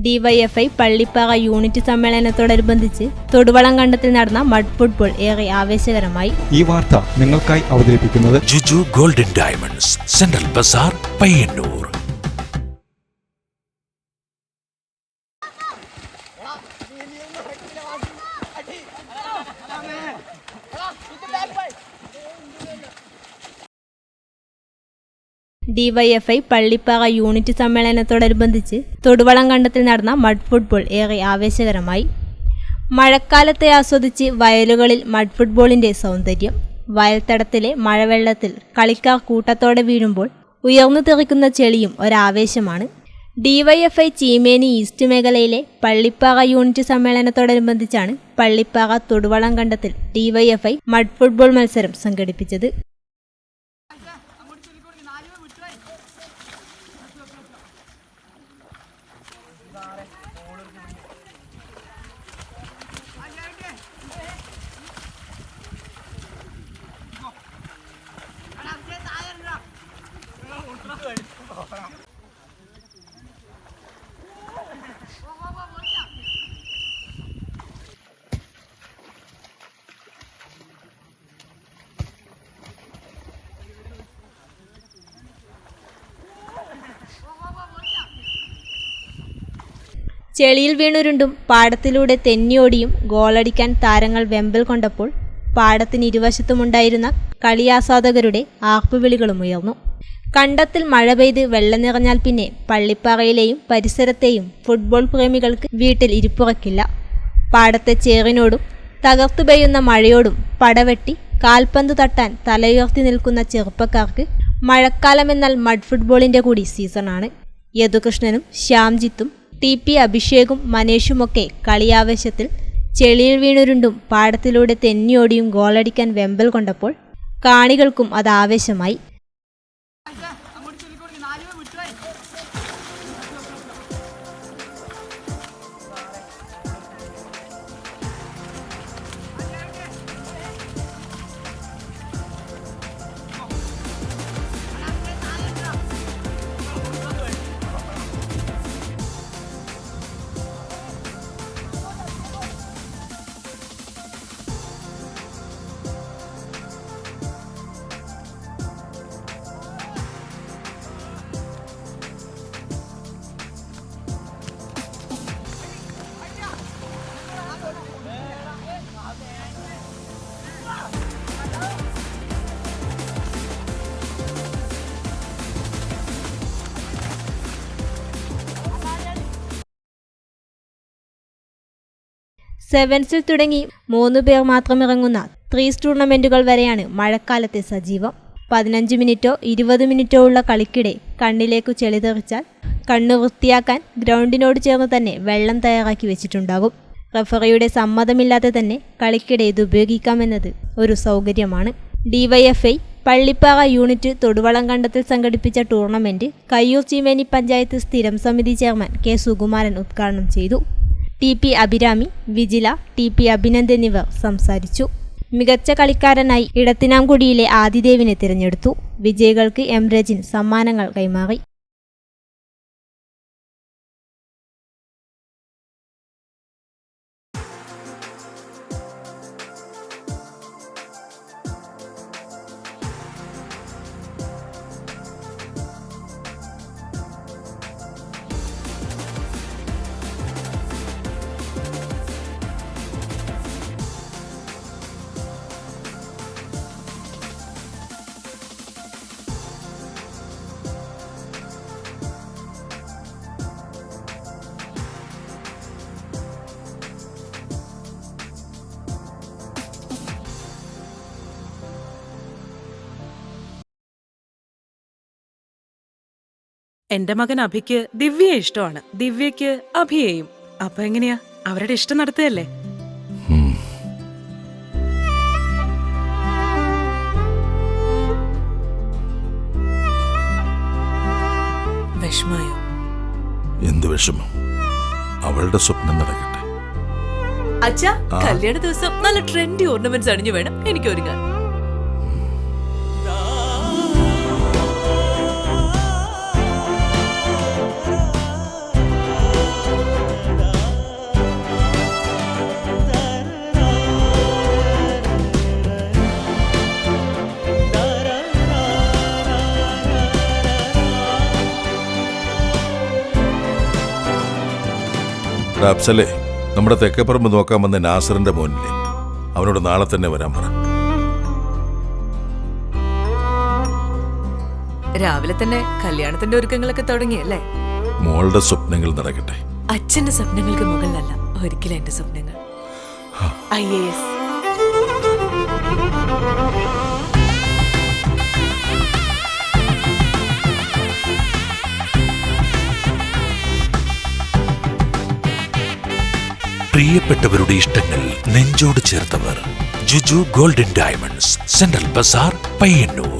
DYFI Pallippara unit സമ്മേളനത്തോടനുബന്ധിച്ച് തൊടുവളം കണ്ടത്തിൽ നടന്ന മഡ് ഫുട്ബോൾ ഏറെ ആവേശകരമായി. ഈ വാർത്ത നിങ്ങൾക്കായി അവതരിപ്പിക്കുന്നത് Juju golden diamonds, central Bazar, Payyanur. DYFI Pallippara unit സമ്മേളനത്തോടനുബന്ധിച്ച് തൊടുവളം കണ്ടത്തിൽ നടന്ന മഡ് ഫുട്ബോൾ ഏറെ ആവേശകരമായി. മഴക്കാലത്തെ ആസ്വദിച്ച് വയലുകളിൽ മഡ് ഫുട്ബോളിന്റെ സൗന്ദര്യം. വയൽത്തടത്തിലെ മഴവെള്ളത്തിൽ കളിക്കാർ കൂട്ടത്തോടെ വീഴുമ്പോൾ ഉയർന്നു തെറിക്കുന്ന ചെളിയും ഒരാവേശമാണ്. ഡിവൈഎഫ്ഐ ചീമേനി ഈസ്റ്റ് മേഖലയിലെ പള്ളിപ്പാറ യൂണിറ്റ് സമ്മേളനത്തോടനുബന്ധിച്ചാണ് പള്ളിപ്പാറ തൊടുവളം കണ്ടത്തിൽ ഡിവൈഎഫ്ഐ മഡ് ഫുട്ബോൾ മത്സരം സംഘടിപ്പിച്ചത്. ചെളിയിൽ വീണുരുണ്ടും പാടത്തിലൂടെ തെന്നിയോടിയും ഗോളടിക്കാൻ താരങ്ങൾ വെമ്പൽ കൊണ്ടപ്പോൾ പാടത്തിന് ഇരുവശത്തുമുണ്ടായിരുന്ന കളിയാസ്വാദകരുടെ ആർപ്പുവിളികളും ഉയർന്നു. കണ്ടത്തിൽ മഴ പെയ്ത് വെള്ളം നിറഞ്ഞാൽ പിന്നെ പള്ളിപ്പാറയിലെയും പരിസരത്തെയും ഫുട്ബോൾ പ്രേമികൾക്ക് വീട്ടിൽ ഇരിപ്പുറക്കില്ല. പാടത്തെ ചേറിനോടും തകർത്തു പെയ്യുന്ന മഴയോടും പടവെട്ടി കാൽപന്ത് തട്ടാൻ തലയുയർത്തി നിൽക്കുന്ന ചെറുപ്പക്കാർക്ക് മഴക്കാലമെന്നാൽ മഡ് ഫുട്ബോളിന്റെ കൂടി സീസണാണ്. യദുകൃഷ്ണനും ശ്യാംജിത്തും ടി.പി. അഭിഷേകും മനേഷുമൊക്കെ കളിയാവേശത്തിൽ ചെളിയിൽ വീണുരുണ്ടും പാടത്തിലൂടെ തെന്നിയോടിയും ഗോളടിക്കാൻ വെമ്പൽ കൊണ്ടപ്പോൾ കാണികൾക്കും അത് ആവേശമായി. സെവൻസിൽ തുടങ്ങി 3 പേർ മാത്രം ഇറങ്ങുന്ന 3 ടൂർണമെന്റുകൾ വരെയാണ് മഴക്കാലത്തെ സജീവം. 15 മിനിറ്റോ 20 മിനിറ്റോ ഉള്ള കളിക്കിടെ കണ്ണിലേക്കു ചെളി തെറിച്ചാൽ കണ്ണു വൃത്തിയാക്കാൻ ഗ്രൗണ്ടിനോട് ചേർന്ന് തന്നെ വെള്ളം തയ്യാറാക്കി വെച്ചിട്ടുണ്ടാകും. റഫറിയുടെ സമ്മതമില്ലാതെ തന്നെ കളിക്കിടെ ഇത് ഉപയോഗിക്കാമെന്നത് ഒരു സൗകര്യമാണ്. ഡിവൈഎഫ്ഐ പള്ളിപ്പാറ യൂണിറ്റ് തൊടുവളം കണ്ടത്തിൽ സംഘടിപ്പിച്ച ടൂർണമെന്റ് കയ്യൂർ ചീമേനി പഞ്ചായത്ത് സ്ഥിരം സമിതി ചെയർമാൻ കെ സുകുമാരൻ ഉദ്ഘാടനം ചെയ്തു. ടി.പി. അഭിരാമി, വിജില, ടി.പി. അഭിനന്ദ് എന്നിവർ സംസാരിച്ചു. മികച്ച കളിക്കാരനായി ഇടത്തിനാംകുടിയിലെ ആദിദേവിനെ തിരഞ്ഞെടുത്തു. വിജയികൾക്ക് എം രജിൻ സമ്മാനങ്ങൾ കൈമാറി. എന്റെ മകൻ അഭിക്ക് ദിവ്യയെ ഇഷ്ടമാണ്, ദിവ്യക്ക് അഭിയെയും. അപ്പൊ എങ്ങനെയാ, അവരുടെ ഇഷ്ടം നടത്തുകയല്ലേ? വിഷമായോ? എന്ത് വിഷമം? അവളുടെ സ്വപ്നം നടക്കട്ടെ. അച്ഛാ, കല്യാണ ദിവസം നല്ല ട്രെൻഡി ഓർണമെന്റ്സ് അണിഞ്ഞു വേണം എനിക്ക് ഒരുങ്ങാൻ. അഫ്സലേ, നമ്മുടെ തെക്കേപ്പറമ്പ് നോക്കാൻ വന്ന നാസറിന്റെ മോനില്ലേ, അവനോട് നാളെ തന്നെ വരാൻ പറ. രാവിലെ തന്നെ കല്യാണത്തിന്റെ ഒരുക്കങ്ങളൊക്കെ തുടങ്ങിയല്ലേ? മോളുടെ സ്വപ്നങ്ങൾ നടക്കട്ടെ. അച്ഛന്റെ സ്വപ്നങ്ങൾക്ക് മുകളിലല്ല ഒരിക്കലും എന്റെ സ്വപ്നങ്ങൾ. IAS. പ്രിയപ്പെട്ടവരുടെ ഇഷ്ടങ്ങൾ നെഞ്ചോട് ചേർത്തവർ. Juju golden diamonds, central Bazar, Payyanur.